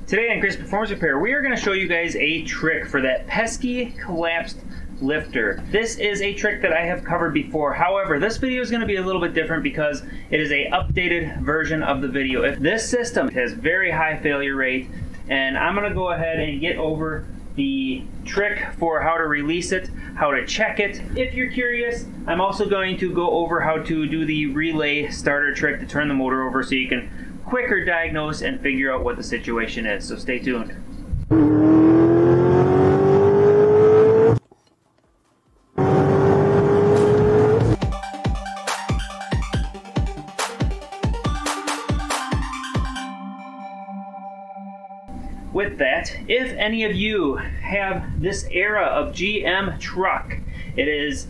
Today on Crazed Performance Repair, we are going to show you guys a trick for that pesky collapsed lifter. This is a trick that I have covered before. However, this video is going to be a little bit different because it is an updated version of the video. If this system has very high failure rate, and I'm going to go ahead and get over the trick for how to release it, how to check it. If you're curious, I'm also going to go over how to do the relay starter trick to turn the motor over so you can quicker diagnose and figure out what the situation is. So stay tuned. With that, if any of you have this era of GM truck, it is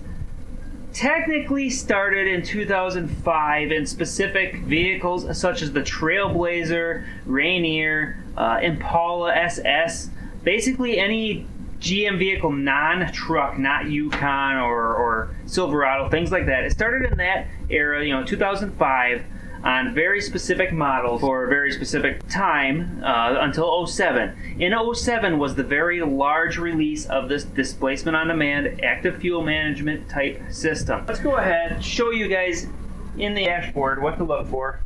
technically started in 2005 in specific vehicles such as the Trailblazer, Rainier, Impala SS, basically any GM vehicle, non-truck, not Yukon or Silverado, things like that. It started in that era, 2005, on very specific models for a very specific time until 07. In 07 was the very large release of this displacement on demand active fuel management type system. Let's go ahead and show you guys in the dashboard what to look for.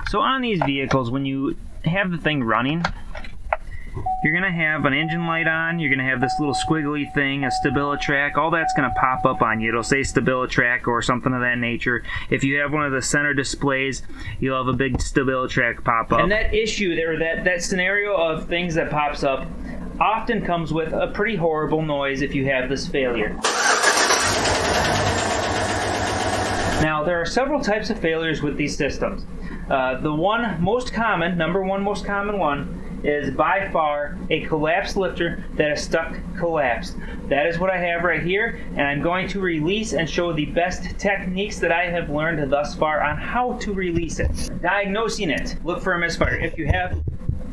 So on these vehicles, when you have the thing running, you're going to have an engine light on, you're going to have this little squiggly thing, a StabiliTrak, all that's going to pop up on you. It'll say StabiliTrak or something of that nature. If you have one of the center displays, you'll have a big StabiliTrak pop up. And that issue there, that scenario of things that pops up, often comes with a pretty horrible noise if you have this failure. Now, there are several types of failures with these systems. The one most common, number one most common one, is by far a collapsed lifter that is stuck collapsed. That is what I have right here, and I'm going to release and show the best techniques that I have learned thus far on how to release it. Diagnosing it, look for a misfire. If you have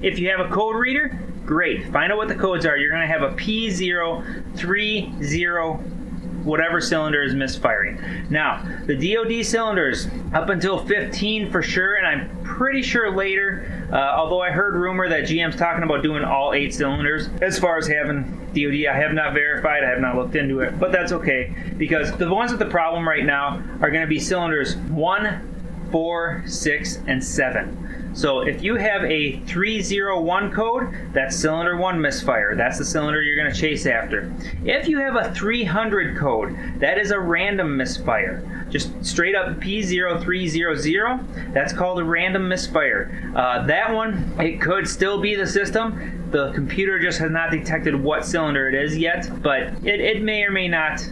a code reader, great. Find out what the codes are. You're going to have a P030 whatever cylinder is misfiring. Now, the DOD cylinders, up until 15 for sure, and I'm pretty sure later, although I heard rumor that GM's talking about doing all 8 cylinders. As far as having DOD, I have not verified, I have not looked into it, but that's okay, because the ones with the problem right now are going to be cylinders 1, 4, 6, and 7. So if you have a 301 code, that's cylinder 1 misfire. That's the cylinder you're going to chase after. If you have a 300 code, that is a random misfire. Just straight up P0300, that's called a random misfire. That one, it could still be the system. The computer just has not detected what cylinder it is yet, but it may or may not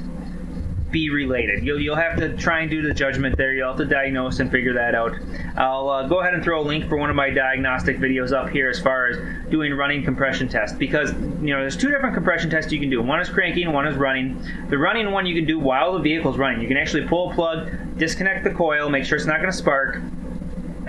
be related. You'll have to try and do the judgment there. You'll have to diagnose and figure that out. I'll go ahead and throw a link for one of my diagnostic videos up here as far as doing running compression tests, because there's 2 different compression tests you can do. One is cranking, one is running. The running one you can do while the vehicle's running. You can actually pull a plug, disconnect the coil, make sure it's not going to spark,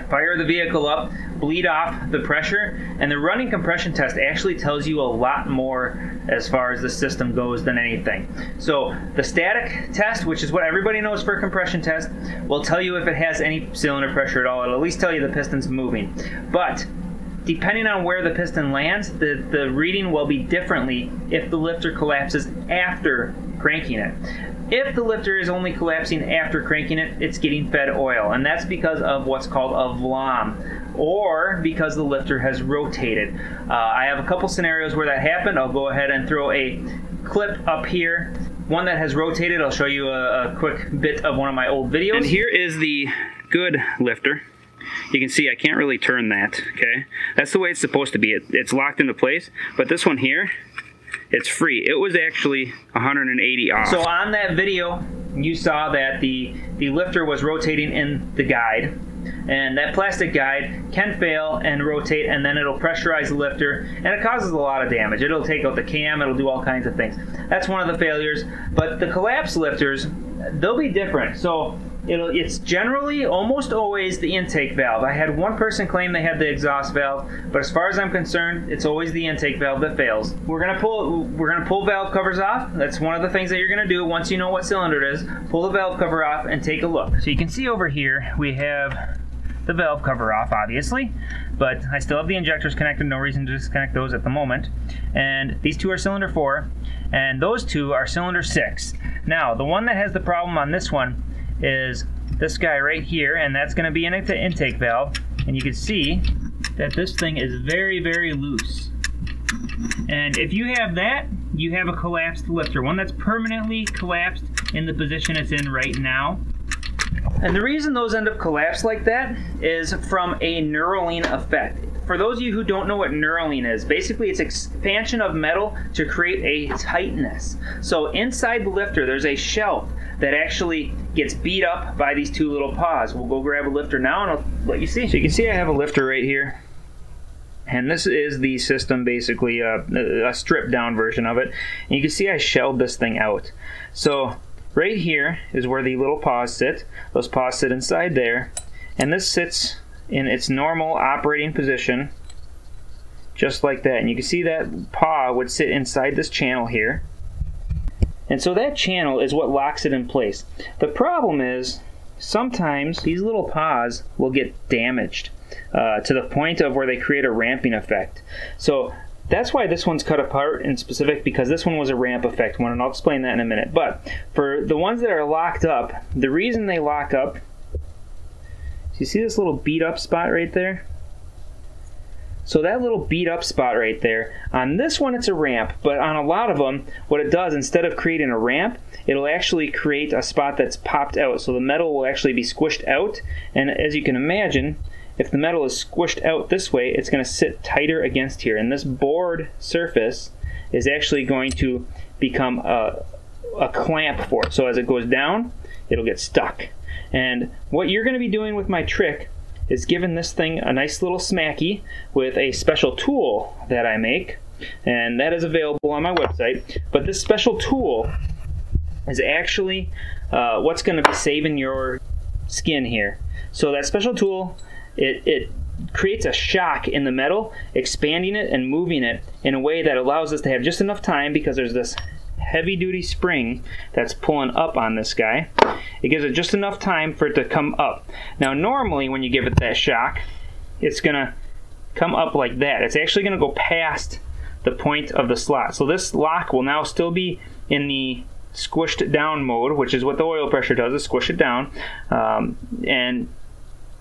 fire the vehicle up, bleed off the pressure, and the running compression test actually tells you a lot more as far as the system goes than anything. So the static test, which is what everybody knows for a compression test, will tell you if it has any cylinder pressure at all. It'll at least tell you the piston's moving. But depending on where the piston lands, the reading will be differently if the lifter collapses after cranking it. If the lifter is only collapsing after cranking it, it's getting fed oil, and that's because of what's called a VLOM, or because the lifter has rotated. I have a couple scenarios where that happened. I'll go ahead and throw a clip up here. One that has rotated, I'll show you a quick bit of one of my old videos. And here is the good lifter. You can see I can't really turn that, okay? That's the way it's supposed to be. It's locked into place, but this one here, it's free. It was actually 180 off. So on that video, you saw that the lifter was rotating in the guide, and that plastic guide can fail and rotate, and then it'll pressurize the lifter, and it causes a lot of damage. It'll take out the cam, it'll do all kinds of things. That's one of the failures, but the collapse lifters, they'll be different. So it's generally almost always the intake valve. I had one person claim they had the exhaust valve, but as far as I'm concerned, it's always the intake valve that fails. We're gonna pull valve covers off. That's one of the things that you're gonna do once you know what cylinder it is. Pull the valve cover off and take a look. So you can see over here we have the valve cover off, obviously, but I still have the injectors connected, no reason to disconnect those at the moment. And these two are cylinder 4, and those two are cylinder 6. Now, the one that has the problem on this one is this guy right here, and that's going to be an intake valve, and you can see that this thing is very, very loose. And if you have that, you have a collapsed lifter, one that's permanently collapsed in the position it's in right now. And the reason those end up collapsed like that is from a knurling effect. For those of you who don't know what knurling is, basically it's expansion of metal to create a tightness. So inside the lifter, there's a shelf that actually gets beat up by these two little paws. We'll go grab a lifter now and I'll let you see. So you can see I have a lifter right here. And this is the system, basically a stripped down version of it. And you can see I shelled this thing out. So right here is where the little paws sit. Those paws sit inside there. And this sits in its normal operating position, just like that. And you can see that paw would sit inside this channel here. And so that channel is what locks it in place. The problem is, sometimes these little paws will get damaged to the point of where they create a ramping effect. So that's why this one's cut apart in specific, because this one was a ramp effect one, and I'll explain that in a minute. But for the ones that are locked up, the reason they lock up, do you see this little beat up spot right there? So that little beat up spot right there, on this one it's a ramp, but on a lot of them, what it does, instead of creating a ramp, it'll actually create a spot that's popped out. So the metal will actually be squished out, and as you can imagine, if the metal is squished out this way, it's going to sit tighter against here. And this board surface is actually going to become a clamp for it. So as it goes down, it'll get stuck. And what you're going to be doing with my trick is giving this thing a nice little smacky with a special tool that I make. And that is available on my website. But this special tool is actually what's going to be saving your skin here. So that special tool, it creates a shock in the metal, expanding it and moving it in a way that allows us to have just enough time, because there's this heavy-duty spring that's pulling up on this guy. It gives it just enough time for it to come up. Now normally when you give it that shock, it's going to come up like that. It's actually going to go past the point of the slot. So this lock will now still be in the squished down mode, which is what the oil pressure does, is squish it down. And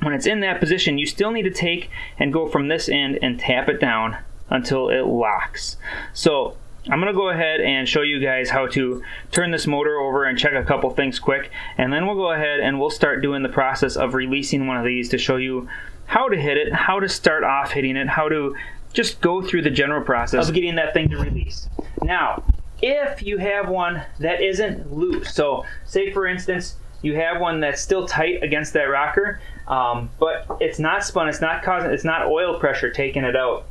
when it's in that position, you still need to take and go from this end and tap it down until it locks. So I'm going to go ahead and show you guys how to turn this motor over and check a couple things quick, and then we'll go ahead and we'll start doing the process of releasing one of these to show you how to hit it, how to start off hitting it, how to just go through the general process of getting that thing to release. Now, if you have one that isn't loose, so say for instance you have one that's still tight against that rocker, but it's not spun, it's not oil pressure taking it out.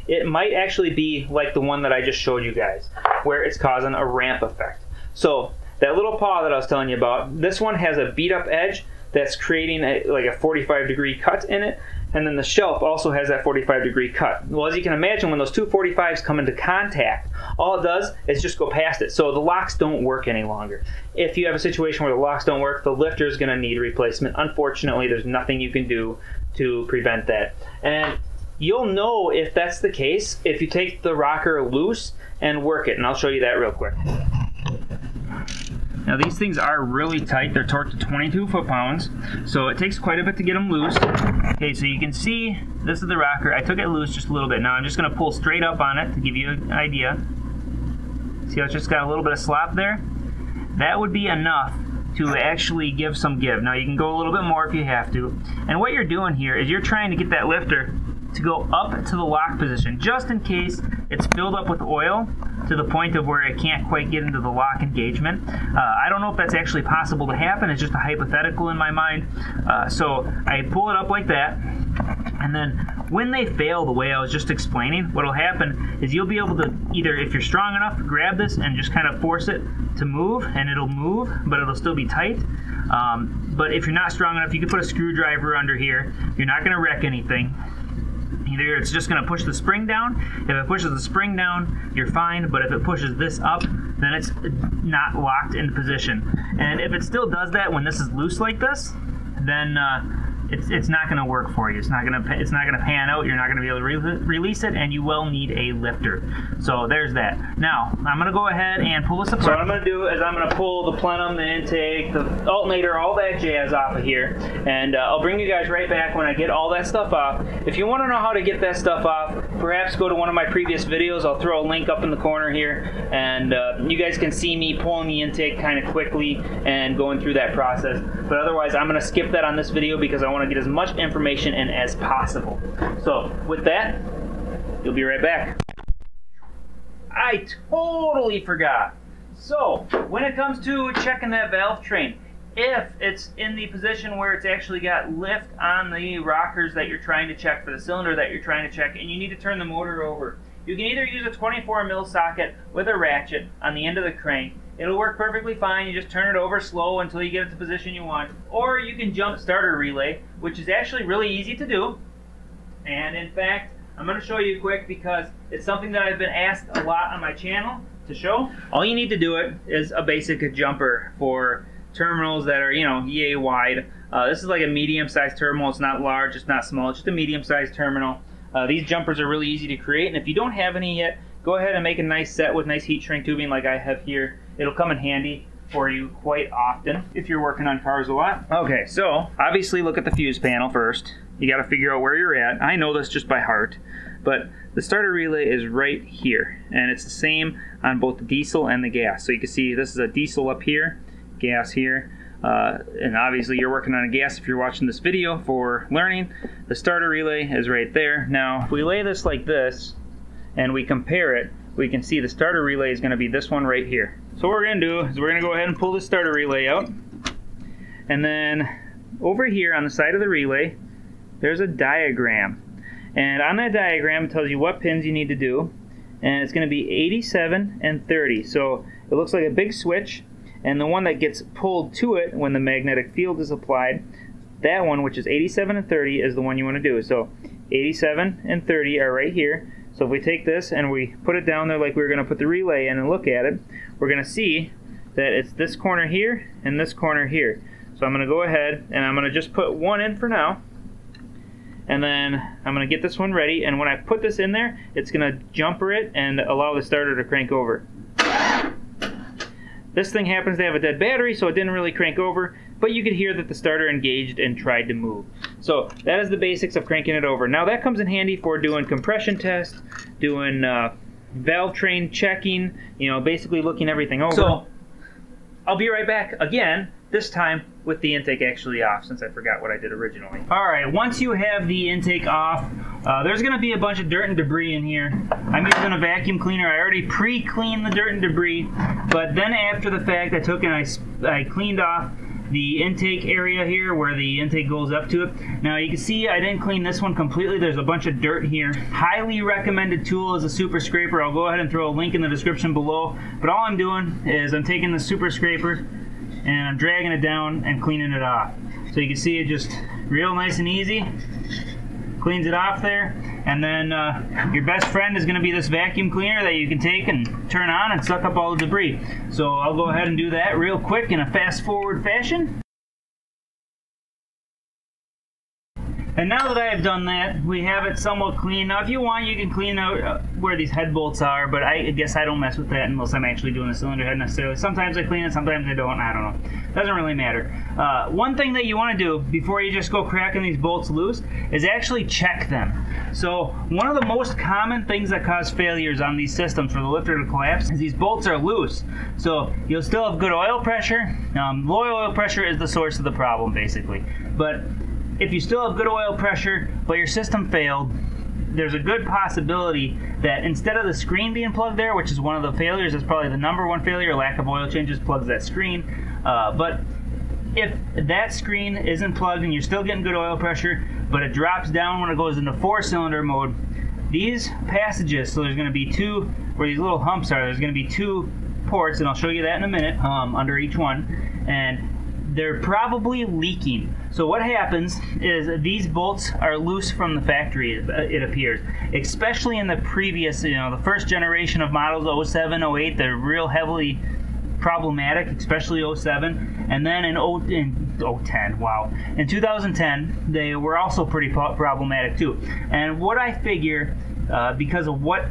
It might actually be like the one that I just showed you guys, where it's causing a ramp effect. So that little paw that I was telling you about, this one has a beat up edge that's creating like a 45-degree cut in it, and then the shelf also has that 45-degree cut. Well, as you can imagine, when those two 45s come into contact, all it does is just go past it. So the locks don't work any longer. If you have a situation where the locks don't work, the lifter is going to need replacement. Unfortunately, there's nothing you can do to prevent that. And you'll know if that's the case if you take the rocker loose and work it, and I'll show you that real quick. Now these things are really tight. They're torqued to 22 foot-pounds, so it takes quite a bit to get them loose. Okay, so you can see this is the rocker. I took it loose just a little bit. Now I'm just going to pull straight up on it to give you an idea. See how it's just got a little bit of slop there? That would be enough to actually give some give. Now you can go a little bit more if you have to. And what you're doing here is you're trying to get that lifter to go up to the lock position, just in case it's filled up with oil to the point of where it can't quite get into the lock engagement. I don't know if that's actually possible to happen. It's just a hypothetical in my mind. So I pull it up like that, and then when they fail the way I was just explaining, what will happen is you'll be able to either, if you're strong enough, grab this and just kind of force it to move, and it'll move, but it'll still be tight. But if you're not strong enough, you can put a screwdriver under here. You're not going to wreck anything. Either it's just going to push the spring down. If it pushes the spring down, you're fine, but if it pushes this up, then it's not locked into position. And if it still does that when this is loose like this, then it's not going to work for you. It's not going to pan out. You're not going to be able to release it, and you will need a lifter. So there's that. Now I'm going to go ahead and pull this apart. So what I'm going to do is I'm going to pull the plenum, the intake, the alternator, all that jazz off of here, and I'll bring you guys right back when I get all that stuff off. If you want to know how to get that stuff off, perhaps go to one of my previous videos. I'll throw a link up in the corner here, and you guys can see me pulling the intake kind of quickly and going through that process. But otherwise, I'm going to skip that on this video because I want to get as much information in as possible. So with that, you'll be right back. I totally forgot. So when it comes to checking that valve train, if it's in the position where it's actually got lift on the rockers that you're trying to check for the cylinder that you're trying to check, and you need to turn the motor over, you can either use a 24 mil socket with a ratchet on the end of the crank. It'll work perfectly fine. You just turn it over slow until you get it to the position you want. Or you can jump starter relay, which is actually really easy to do. And in fact, I'm going to show you quick because it's something that I've been asked a lot on my channel to show. All you need to do it is a basic jumper for terminals that are, yay wide. This is like a medium-sized terminal. It's not large, it's not small, it's just a medium-sized terminal. These jumpers are really easy to create, and if you don't have any yet, go ahead and make a nice set with nice heat shrink tubing like I have here. It'll come in handy for you quite often if you're working on cars a lot. Okay, so obviously look at the fuse panel first. You got to figure out where you're at. I know this just by heart, but the starter relay is right here, and it's the same on both the diesel and the gas. So you can see this is a diesel up here, gas here, and obviously you're working on a gas if you're watching this video for learning. The starter relay is right there. Now if we lay this like this and we compare it, we can see the starter relay is going to be this one right here. So what we're going to do is we're going to go ahead and pull the starter relay out, and then over here on the side of the relay there's a diagram, and on that diagram it tells you what pins you need to do, and it's going to be 87 and 30. So it looks like a big switch, and the one that gets pulled to it when the magnetic field is applied, that one, which is 87 and 30, is the one you want to do. So 87 and 30 are right here. So if we take this and we put it down there like we were going to put the relay in and look at it, we're going to see that it's this corner here and this corner here. So I'm going to go ahead and I'm going to just put one in for now, and then I'm going to get this one ready, and when I put this in there, it's going to jumper it and allow the starter to crank over. This thing happens to have a dead battery, so it didn't really crank over, but you could hear that the starter engaged and tried to move. So that is the basics of cranking it over. Now that comes in handy for doing compression tests, doing valve train checking, basically looking everything over. So I'll be right back again, this time with the intake actually off, since I forgot what I did originally. Alright, once you have the intake off, there's going to be a bunch of dirt and debris in here. I'm using a vacuum cleaner. I already pre-cleaned the dirt and debris, but then after the fact I took and I cleaned off the intake area here where the intake goes up to it. Now you can see I didn't clean this one completely. There's a bunch of dirt here. Highly recommended tool is a super scraper. I'll go ahead and throw a link in the description below. But all I'm doing is I'm taking the super scraper and I'm dragging it down and cleaning it off. So you can see it just real nice and easy. Cleans it off there, and then your best friend is going to be this vacuum cleaner that you can take and turn on and suck up all the debris. So I'll go ahead and do that real quick in a fast forward fashion. And now that I have done that, we have it somewhat clean. Now if you want, you can clean out where these head bolts are, but I guess I don't mess with that unless I'm actually doing the cylinder head necessarily. Sometimes I clean it, sometimes I don't know. Doesn't really matter. One thing that you want to do before you just go cracking these bolts loose is actually check them. So one of the most common things that cause failures on these systems for the lifter to collapse is these bolts are loose. So you'll still have good oil pressure. Low oil pressure is the source of the problem basically. But if you still have good oil pressure, but your system failed, there's a good possibility that instead of the screen being plugged there, which is one of the failures, is probably the #1 failure, lack of oil changes plugs that screen. But if that screen isn't plugged and you're still getting good oil pressure, but it drops down when it goes into 4-cylinder mode, these passages, so there's going to be two, where these little humps are, there's going to be 2 ports, and I'll show you that in a minute, under each one, and they're probably leaking. So what happens is these bolts are loose from the factory, it appears. Especially in the previous, the first generation of models, 07, 08, they're real heavily problematic, especially 07, and then in 2010, they were also pretty problematic too. And what I figure, because of what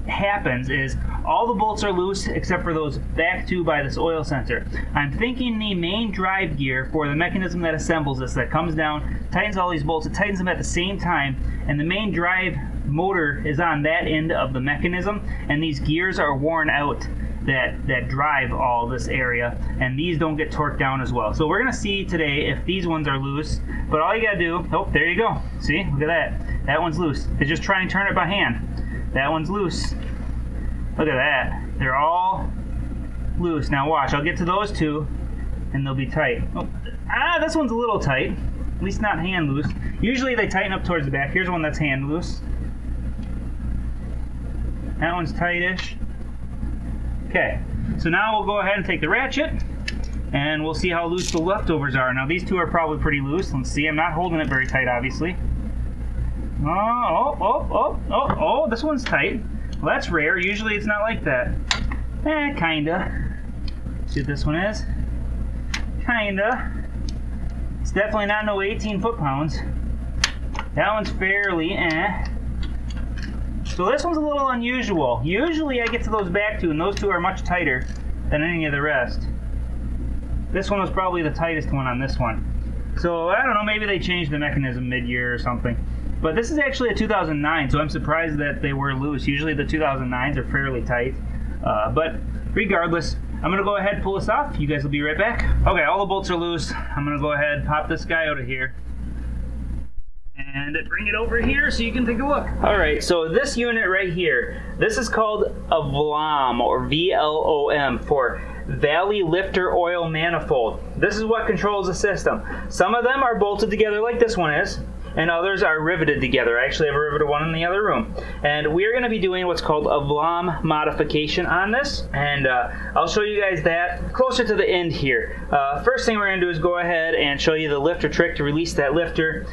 happens, is all the bolts are loose except for those back two by this oil sensor. I'm thinking the main drive gear for the mechanism that assembles this, that comes down, tightens all these bolts, it tightens them at the same time, and the main drive motor is on that end of the mechanism, and these gears are worn out that drive all this area, and these don't get torqued down as well. So we're gonna see today if these ones are loose, but all you gotta do, oh, there you go. See, look at that. That one's loose. They just try and turn it by hand. That one's loose. Look at that. They're all loose. Now watch, I'll get to those two, and they'll be tight. Oh, this one's a little tight. At least not hand loose. Usually they tighten up towards the back. Here's one that's hand loose. That one's tightish. Okay, so now we'll go ahead and take the ratchet, and we'll see how loose the leftovers are. Now these two are probably pretty loose. Let's see, I'm not holding it very tight, obviously. Oh, this one's tight. Well, that's rare. Usually it's not like that. Kinda. See what this one is? Kinda. It's definitely not no 18 foot-pounds. That one's fairly So this one's a little unusual. Usually I get to those back two, and those two are much tighter than any of the rest. This one was probably the tightest one on this one. So I don't know, maybe they changed the mechanism mid-year or something. But this is actually a 2009, so I'm surprised that they were loose. Usually the 2009s are fairly tight. But regardless, I'm going to go ahead and pull this off. You guys will be right back. Okay, all the bolts are loose. I'm going to go ahead and pop this guy out of here and bring it over here so you can take a look. All right, so this unit right here, this is called a VLOM, or VLOM, for Valley Lifter Oil Manifold. This is what controls the system. Some of them are bolted together like this one is, and others are riveted together. I actually have a riveted one in the other room. And we're gonna be doing what's called a VLOM modification on this, and I'll show you guys that closer to the end here. First thing we're gonna do is go ahead and show you the lifter trick to release that lifter.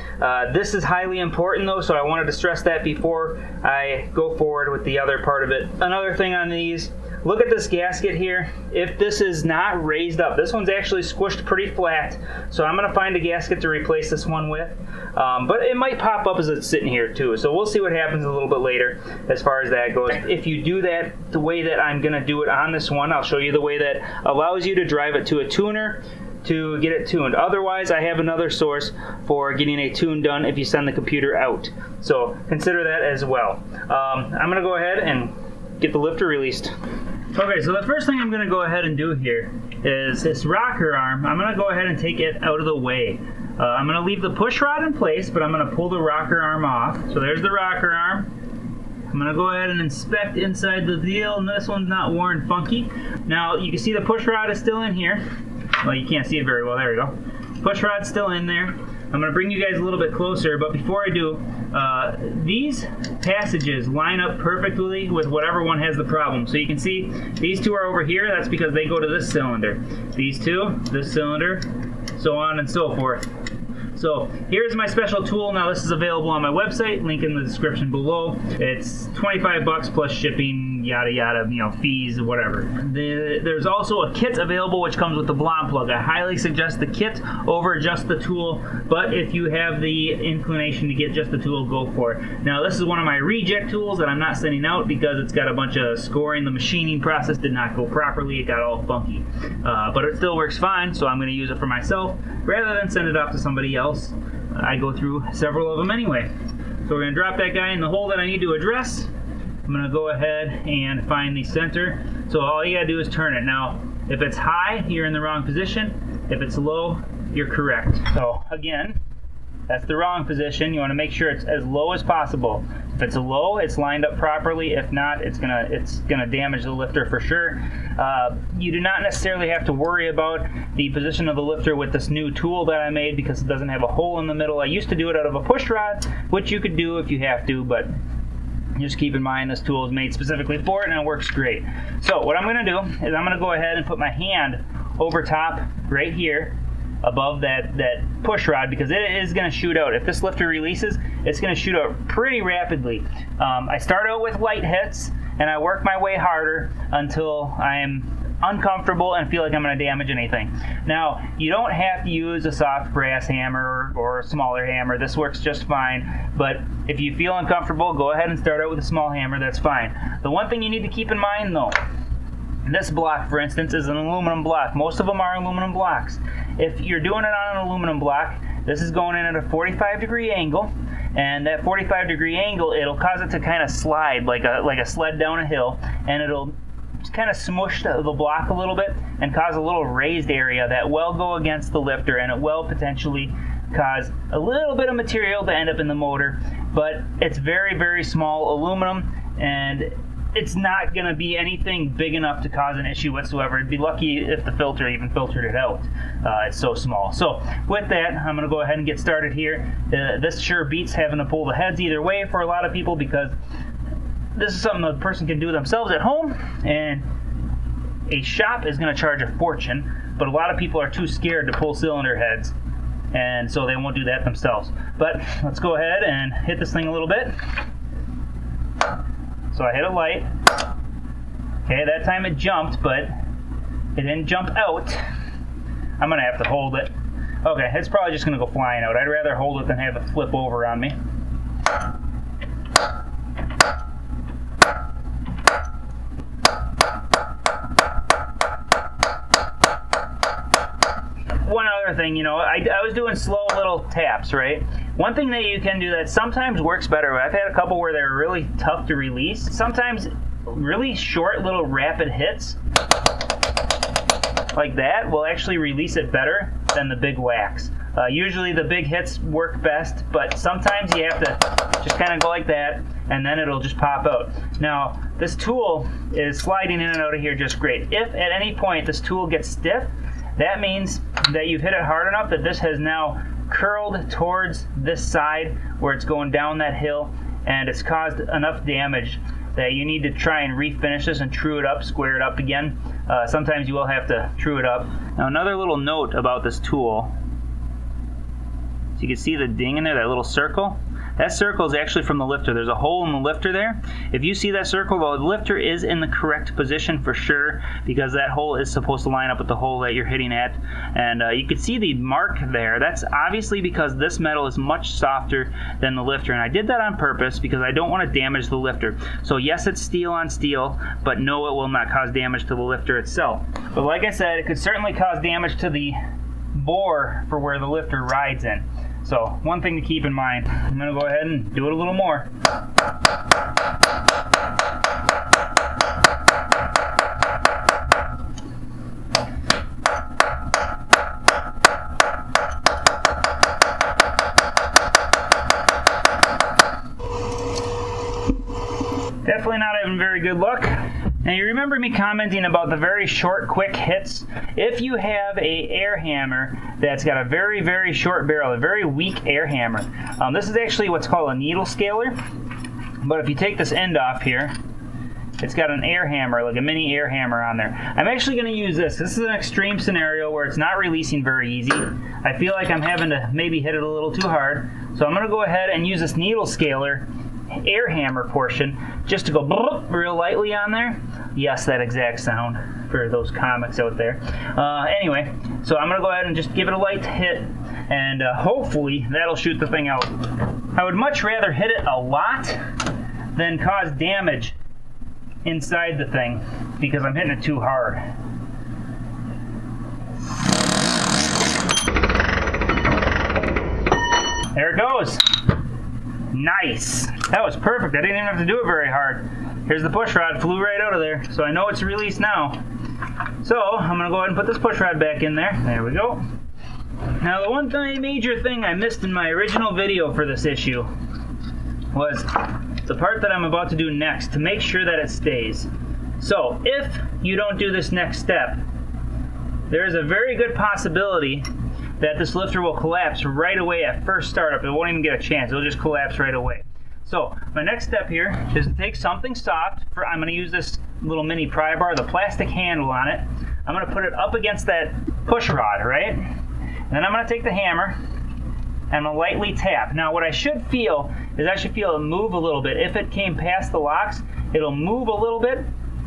This is highly important though, so I wanted to stress that before I go forward with the other part of it. Another thing on these, look at this gasket here. If this is not raised up, this one's actually squished pretty flat, so I'm gonna find a gasket to replace this one with. But it might pop up as it's sitting here too, so we'll see what happens a little bit later as far as that goes. If you do that the way that I'm gonna do it on this one, I'll show you the way that allows you to drive it to a tuner to get it tuned. Otherwise, I have another source for getting a tune done if you send the computer out, so consider that as well. I'm gonna go ahead and get the lifter released. Okay, so the first thing I'm going to go ahead and do here is this rocker arm. I'm going to go ahead and take it out of the way. I'm going to leave the push rod in place, but I'm going to pull the rocker arm off. So there's the rocker arm. I'm going to go ahead and inspect inside the deal, and this one's not worn funky. Now, you can see the push rod is still in here. Well, you can't see it very well. There we go. Push rod's still in there. I'm going to bring you guys a little bit closer, but before I do, these passages line up perfectly with whatever one has the problem. So you can see these two are over here. That's because they go to this cylinder. These two, this cylinder, so on and so forth. So here's my special tool. Now this is available on my website, link in the description below. It's 25 bucks plus shipping, yada yada, you know, fees, whatever. There's also a kit available which comes with the VLOM plug. I highly suggest the kit over just the tool, but if you have the inclination to get just the tool, go for it. Now this is one of my reject tools that I'm not sending out because it's got a bunch of scoring. The machining process did not go properly. It got all funky. But it still works fine, so I'm going to use it for myself rather than send it off to somebody else. I go through several of them anyway. So we're going to drop that guy in the hole that I need to address. I'm going to go ahead and find the center. So all you got to do is turn it. Now, if it's high, you're in the wrong position. If it's low, you're correct. So again, that's the wrong position. You want to make sure it's as low as possible. If it's low, it's lined up properly. If not, it's gonna damage the lifter for sure. You do not necessarily have to worry about the position of the lifter with this new tool that I made because it doesn't have a hole in the middle. I used to do it out of a push rod, which you could do if you have to, but just keep in mind this tool is made specifically for it and it works great. So what I'm gonna do is I'm gonna go ahead and put my hand over top right here above that push rod because it is going to shoot out. If this lifter releases, it's going to shoot out pretty rapidly. I start out with light hits and I work my way harder until I'm uncomfortable and feel like I'm going to damage anything. Now, you don't have to use a soft brass hammer or a smaller hammer. This works just fine. But if you feel uncomfortable, go ahead and start out with a small hammer. That's fine. The one thing you need to keep in mind, though, this block, for instance, is an aluminum block. Most of them are aluminum blocks. If you're doing it on an aluminum block, this is going in at a 45-degree angle. And that 45-degree angle, it'll cause it to kind of slide like a sled down a hill, and it'll kind of smush the block a little bit and cause a little raised area that will go against the lifter, and it will potentially cause a little bit of material to end up in the motor. But it's very, very small aluminum, and it's not going to be anything big enough to cause an issue whatsoever. It'd be lucky if the filter even filtered it out. It's so small. So with that, I'm going to go ahead and get started here. This sure beats having to pull the heads either way for a lot of people, because this is something a person can do themselves at home, and a shop is going to charge a fortune, but a lot of people are too scared to pull cylinder heads, and so they won't do that themselves. But let's go ahead and hit this thing a little bit. So I hit a light. Okay, that time it jumped, but it didn't jump out. I'm going to have to hold it. Okay, it's probably just going to go flying out. I'd rather hold it than have it flip over on me. One other thing, you know, I was doing slow little taps, right? One thing that you can do that sometimes works better, I've had a couple where they're really tough to release. Sometimes really short little rapid hits like that will actually release it better than the big whacks. Usually the big hits work best, but sometimes you have to just kind of go like that, and then it'll just pop out. Now, this tool is sliding in and out of here just great. If at any point this tool gets stiff, that means that you've hit it hard enough that this has now curled towards this side where it's going down that hill, and it's caused enough damage that you need to try and refinish this and true it up, square it up again. Sometimes you will have to true it up. Now, another little note about this tool, so you can see the ding in there, that little circle. That circle is actually from the lifter. There's a hole in the lifter there. If you see that circle, the lifter is in the correct position for sure, because that hole is supposed to line up with the hole that you're hitting at. And you can see the mark there. That's obviously because this metal is much softer than the lifter. And I did that on purpose because I don't want to damage the lifter. So yes, it's steel on steel, but no, it will not cause damage to the lifter itself. But like I said, it could certainly cause damage to the bore for where the lifter rides in. So one thing to keep in mind, I'm going to go ahead and do it a little more. Definitely not having very good luck. Now, you remember me commenting about the very short, quick hits? If you have a air hammer that's got a very, very short barrel, a very weak air hammer, this is actually what's called a needle scaler. But if you take this end off here, it's got an air hammer, like a mini air hammer on there. I'm actually going to use this. This is an extreme scenario where it's not releasing very easy. I feel like I'm having to maybe hit it a little too hard. So I'm going to go ahead and use this needle scaler air hammer portion just to go real lightly on there. Yes, that exact sound for those comics out there. Anyway, so I'm going to go ahead and just give it a light hit, and hopefully that'll shoot the thing out. I would much rather hit it a lot than cause damage inside the thing, because I'm hitting it too hard. There it goes. Nice. That was perfect. I didn't even have to do it very hard. Here's the push rod, flew right out of there. So I know it's released now. So I'm going to go ahead and put this push rod back in there. There we go. Now, the one major thing I missed in my original video for this issue was the part that I'm about to do next to make sure that it stays. So if you don't do this next step, there is a very good possibility that this lifter will collapse right away at first startup. It won't even get a chance. It'll just collapse right away. So my next step here is to take something soft. I'm going to use this little mini pry bar, the plastic handle on it. I'm going to put it up against that push rod, right? And then I'm going to take the hammer and I'm going to lightly tap. Now what I should feel is I should feel it move a little bit. If it came past the locks, it'll move a little bit,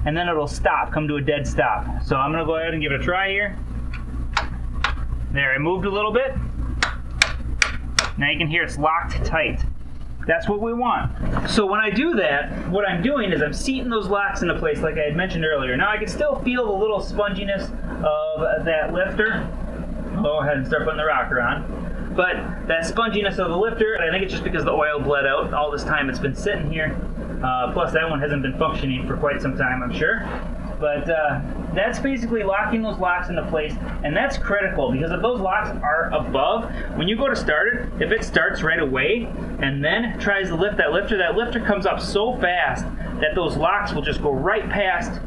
and then it'll stop, come to a dead stop. So I'm gonna go ahead and give it a try here. There, I moved a little bit. Now you can hear it's locked tight. That's what we want. So when I do that, what I'm doing is I'm seating those locks into place like I had mentioned earlier. Now I can still feel the little sponginess of that lifter. I'll go ahead and start putting the rocker on. But that sponginess of the lifter, I think it's just because the oil bled out all this time it's been sitting here. Plus that one hasn't been functioning for quite some time, I'm sure. But that's basically locking those locks into place, and that's critical because if those locks are above, when you go to start it, if it starts right away and then tries to lift that lifter comes up so fast that those locks will just go right past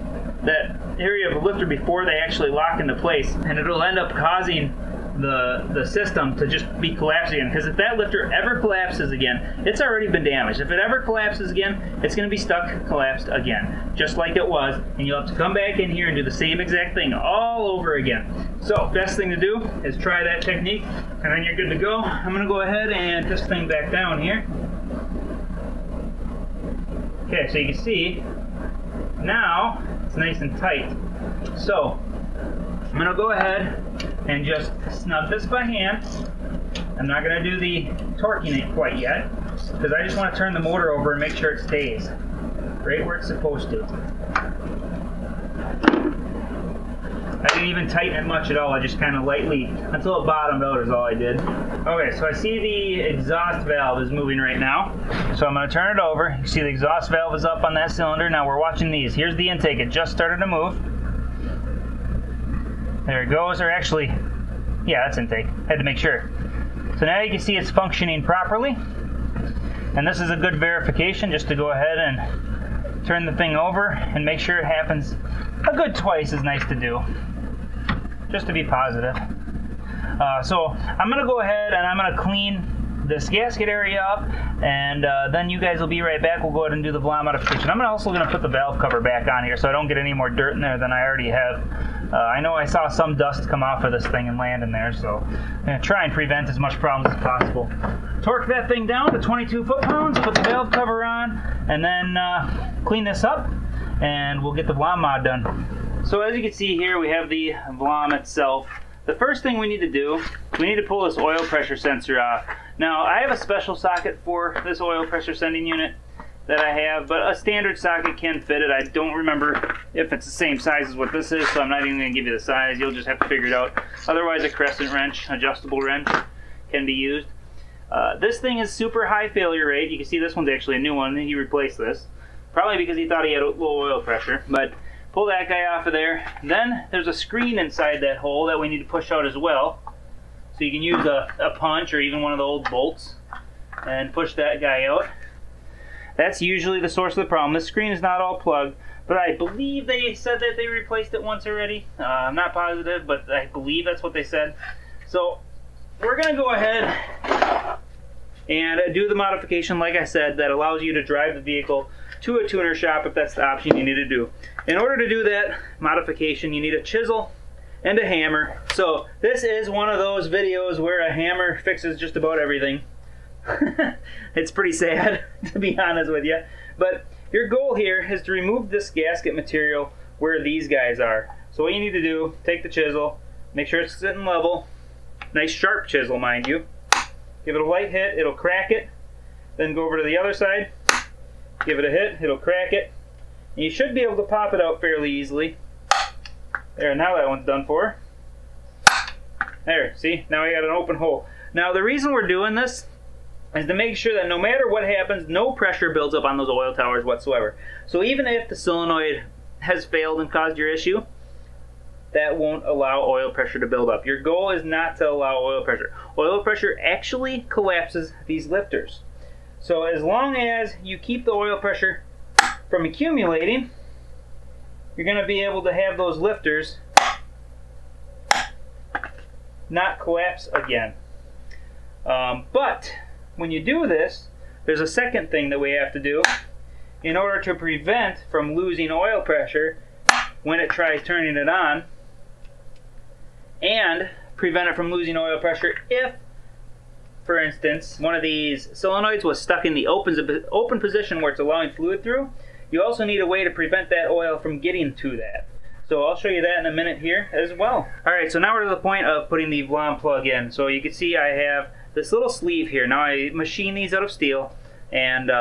that area of the lifter before they actually lock into place, and it'll end up causing the system to just be collapsed again. Because if that lifter ever collapses again, it's already been damaged. If it ever collapses again, it's going to be stuck collapsed again, just like it was, and you'll have to come back in here and do the same exact thing all over again. So best thing to do is try that technique, and then you're good to go. I'm going to go ahead and put this thing back down here. Okay, so you can see now it's nice and tight. So I'm going to go ahead and just snug this by hand. I'm not going to do the torquing it quite yet, because I just want to turn the motor over and make sure it stays right where it's supposed to. I didn't even tighten it much at all, I just kind of lightly, until it bottomed out is all I did. Okay, so I see the exhaust valve is moving right now, so I'm going to turn it over. You see the exhaust valve is up on that cylinder. Now we're watching these. Here's the intake, it just started to move. There it goes, or actually, yeah, that's intake. Had to make sure. So now you can see it's functioning properly. And this is a good verification just to go ahead and turn the thing over and make sure it happens a good twice is nice to do, just to be positive. So I'm going to go ahead and I'm going to clean this gasket area up, and then you guys will be right back. We'll go ahead and do the valve modification. I'm also going to put the valve cover back on here so I don't get any more dirt in there than I already have. I know I saw some dust come off of this thing and land in there, so I'm going to try and prevent as much problems as possible. Torque that thing down to 22 foot-pounds, put the valve cover on, and then clean this up, and we'll get the valve mod done. So as you can see here, we have the valve itself. The first thing we need to do, we need to pull this oil pressure sensor off. Now, I have a special socket for this oil pressure sending unit that I have, but a standard socket can fit it. I don't remember if it's the same size as what this is, so I'm not even going to give you the size. You'll just have to figure it out. Otherwise, a crescent wrench, adjustable wrench, can be used. This thing is super high failure rate. You can see this one's actually a new one. He replaced this, probably because he thought he had a low oil pressure. But pull that guy off of there. Then there's a screen inside that hole that we need to push out as well. So you can use a punch or even one of the old bolts and push that guy out. That's usually the source of the problem. This screen is not all plugged, but I believe they said that they replaced it once already. I'm not positive, but I believe that's what they said. So we're going to go ahead and do the modification, like I said, that allows you to drive the vehicle to a tuner shop if that's the option you need to do. In order to do that modification, you need a chisel and a hammer. So this is one of those videos where a hammer fixes just about everything. It's pretty sad, to be honest with you. But your goal here is to remove this gasket material where these guys are. So what you need to do, take the chisel, make sure it's sitting level. Nice sharp chisel, mind you. Give it a light hit, it'll crack it. Then go over to the other side, give it a hit, it'll crack it. And you should be able to pop it out fairly easily. There, now that one's done for. There, see? Now I got an open hole. Now the reason we're doing this is to make sure that no matter what happens, no pressure builds up on those oil towers whatsoever. So even if the solenoid has failed and caused your issue, that won't allow oil pressure to build up. Your goal is not to allow oil pressure. Oil pressure actually collapses these lifters. So as long as you keep the oil pressure from accumulating, you're going to be able to have those lifters not collapse again. But when you do this, there's a second thing that we have to do in order to prevent from losing oil pressure when it tries turning it on, and prevent it from losing oil pressure if, for instance, one of these solenoids was stuck in the open position where it's allowing fluid through. you also need a way to prevent that oil from getting to that. So I'll show you that in a minute here as well. Alright, so now we're to the point of putting the Vlam plug in. So you can see I have this little sleeve here. Now I machine these out of steel, and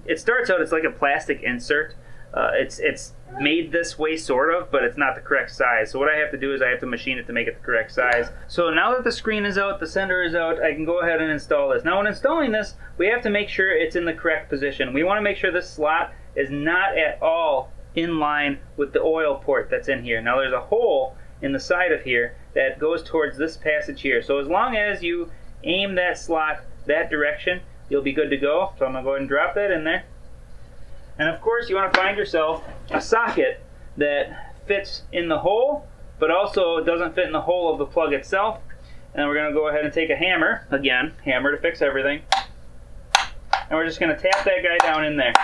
it starts out, it's like a plastic insert. It's made this way sort of, but it's not the correct size. So what I have to do is I have to machine it to make it the correct size. So now that the screen is out, the sender is out, I can go ahead and install this. Now when installing this, we have to make sure it's in the correct position. We want to make sure this slot is not at all in line with the oil port that's in here. Now there's a hole in the side of here that goes towards this passage here. So as long as you aim that slot that direction, you'll be good to go. So I'm going to go ahead and drop that in there. And of course you want to find yourself a socket that fits in the hole, but also doesn't fit in the hole of the plug itself. And we're going to go ahead and take a hammer, again, hammer to fix everything. And we're just going to tap that guy down in there.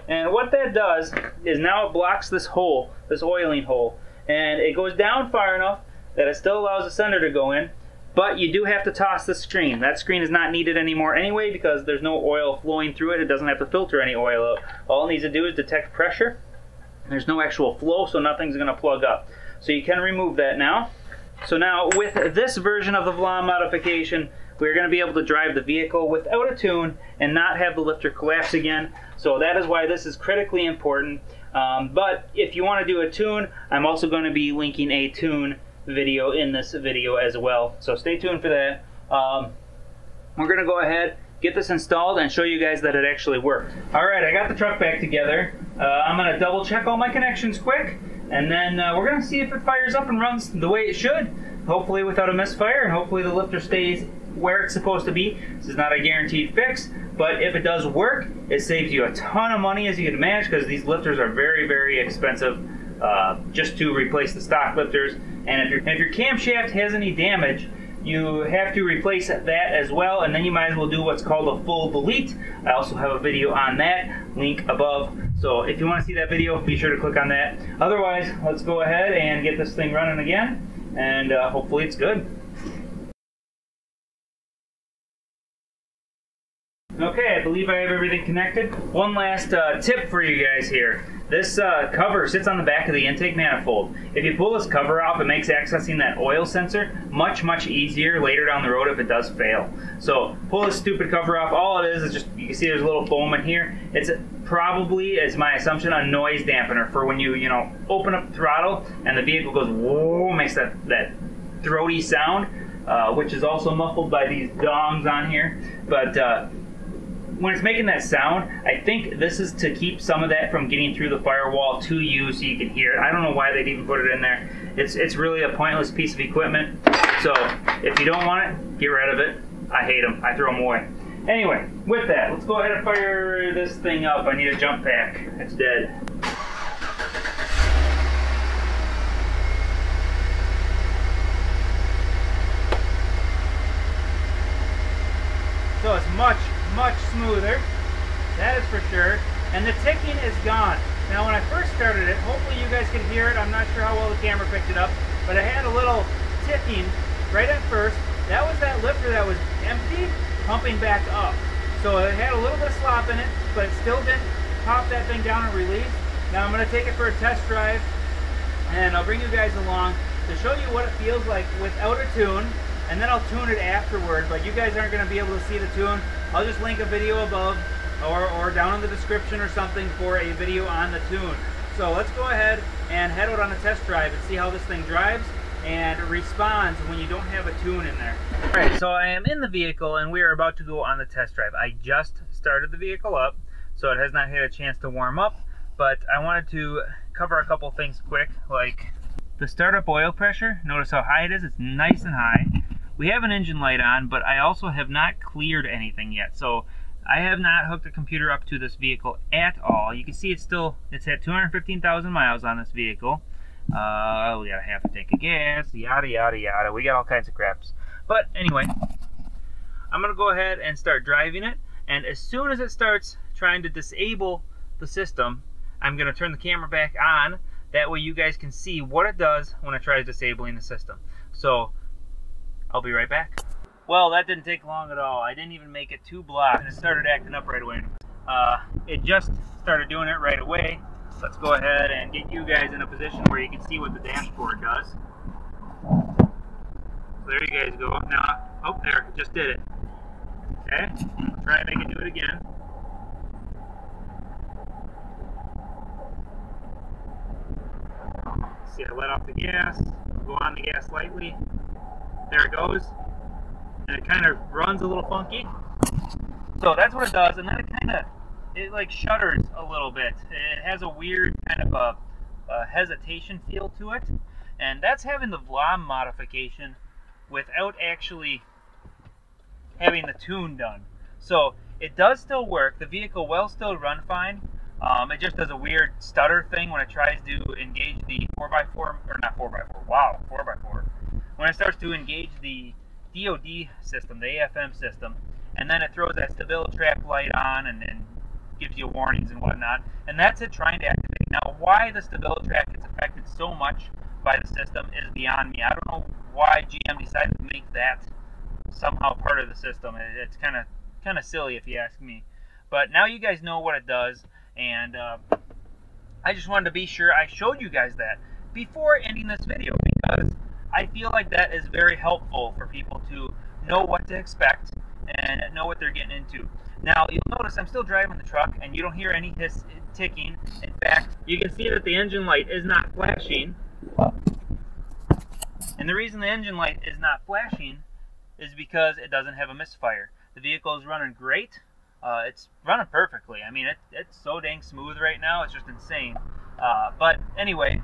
And what that does is now it blocks this hole, this oiling hole. And it goes down far enough that it still allows the sender to go in, but you do have to toss the screen. That screen is not needed anymore anyway because there's no oil flowing through it. It doesn't have to filter any oil out. All it needs to do is detect pressure. There's no actual flow, so nothing's going to plug up. So you can remove that now. So now with this version of the Vlam modification, we're going to be able to drive the vehicle without a tune and not have the lifter collapse again. So that is why this is critically important. But if you want to do a tune, I'm also going to be linking a tune video in this video as well. So stay tuned for that. We're going to go ahead, get this installed, and show you guys that it actually worked. Alright, I got the truck back together. I'm going to double check all my connections quick, and then we're going to see if it fires up and runs the way it should. Hopefully without a misfire, and hopefully the lifter stays where it's supposed to be. This is not a guaranteed fix, but if it does work, it saves you a ton of money, as you can imagine, because these lifters are very, very expensive just to replace the stock lifters. And if your camshaft has any damage, you have to replace that as well, and then you might as well do what's called a full delete. I also have a video on that, link above. So if you want to see that video, be sure to click on that. Otherwise, let's go ahead and get this thing running again, and hopefully it's good. Okay, I believe I have everything connected. One last tip for you guys here. This cover sits on the back of the intake manifold. If you pull this cover off, it makes accessing that oil sensor much, much easier later down the road if it does fail. So pull this stupid cover off. All it is just, you can see there's a little foam in here. It's probably, as my assumption, a noise dampener for when you open up the throttle and the vehicle goes whoa, makes that throaty sound, which is also muffled by these dongs on here. But when it's making that sound, I think this is to keep some of that from getting through the firewall to you so you can hear it. I don't know why they'd even put it in there. It's really a pointless piece of equipment. So if you don't want it, get rid of it. I hate them. I throw them away. Anyway, with that, let's go ahead and fire this thing up. I need a jump pack. It's dead. So it's much smoother, that is for sure, and the ticking is gone. Now when I first started it, hopefully you guys can hear it, I'm not sure how well the camera picked it up, but it had a little ticking right at first. That was that lifter that was empty, pumping back up. So it had a little bit of slop in it, but it still didn't pop that thing down and release. Now I'm going to take it for a test drive, and I'll bring you guys along to show you what it feels like without a tune, and then I'll tune it afterward, but you guys aren't going to be able to see the tune. I'll just link a video above or down in the description or something for a video on the tune. So let's go ahead and head out on a test drive and see how this thing drives and responds when you don't have a tune in there. Alright, so I am in the vehicle and we are about to go on the test drive. I just started the vehicle up, so it has not had a chance to warm up, but I wanted to cover a couple things quick, like the startup oil pressure. Notice how high it is. It's nice and high. We have an engine light on, but I also have not cleared anything yet. So I have not hooked the computer up to this vehicle at all. You can see it's at 215,000 miles on this vehicle. We got a half a tank of gas, yada, yada, yada. We got all kinds of craps. But anyway, I'm going to go ahead and start driving it. And as soon as it starts trying to disable the system, I'm going to turn the camera back on. That way you guys can see what it does when it tries disabling the system. So I'll be right back. Well, that didn't take long at all. I didn't even make it 2 blocks and it started acting up right away. It just started doing it right away. Let's go ahead and get you guys in a position where you can see what the dashboard does. So there you guys go. Now, oh, there, just did it. Okay, try and make it do it again. See, I let off the gas, go on the gas lightly. There it goes. And it kind of runs a little funky. So that's what it does, and then it like shudders a little bit. It has a weird kind of a hesitation feel to it, and that's having the VLOM modification without actually having the tune done. So it does still work. The vehicle will still run fine. It just does a weird stutter thing when it tries to engage the 4x4, or not 4x4, wow, 4x4. When it starts to engage the DOD system, the AFM system, and then it throws that stability trap light on and gives you warnings and whatnot, and that's it trying to activate. Now, why the stability trap gets affected so much by the system is beyond me. I don't know why GM decided to make that somehow part of the system. It's kind of silly if you ask me. But now you guys know what it does, and I just wanted to be sure I showed you guys that before ending this video, because I feel like that is very helpful for people to know what to expect and know what they're getting into. Now, you'll notice I'm still driving the truck, and you don't hear any ticking. In fact, you can see that the engine light is not flashing. And the reason the engine light is not flashing is because it doesn't have a misfire. The vehicle is running great. It's running perfectly. I mean, it's so dang smooth right now, it's just insane. But anyway,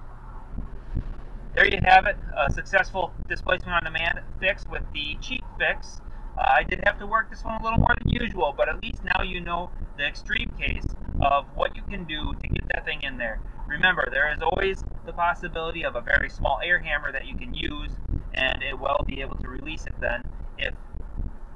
there you have it. A successful displacement on demand fix with the cheap fix. I did have to work this one a little more than usual, but at least now you know the extreme case of what you can do to get that thing in there. Remember, there is always the possibility of a very small air hammer that you can use, and it will be able to release it then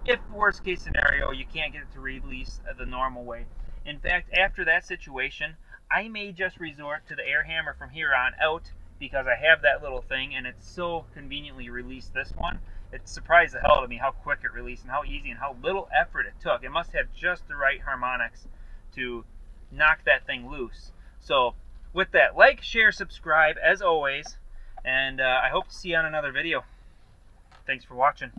if worst case scenario you can't get it to release the normal way. In fact, after that situation, I may just resort to the air hammer from here on out, because I have that little thing and it's so conveniently released this one. It surprised the hell out of me how quick it released and how easy and how little effort it took. It must have just the right harmonics to knock that thing loose. So with that, like, share, subscribe as always, and I hope to see you on another video. Thanks for watching.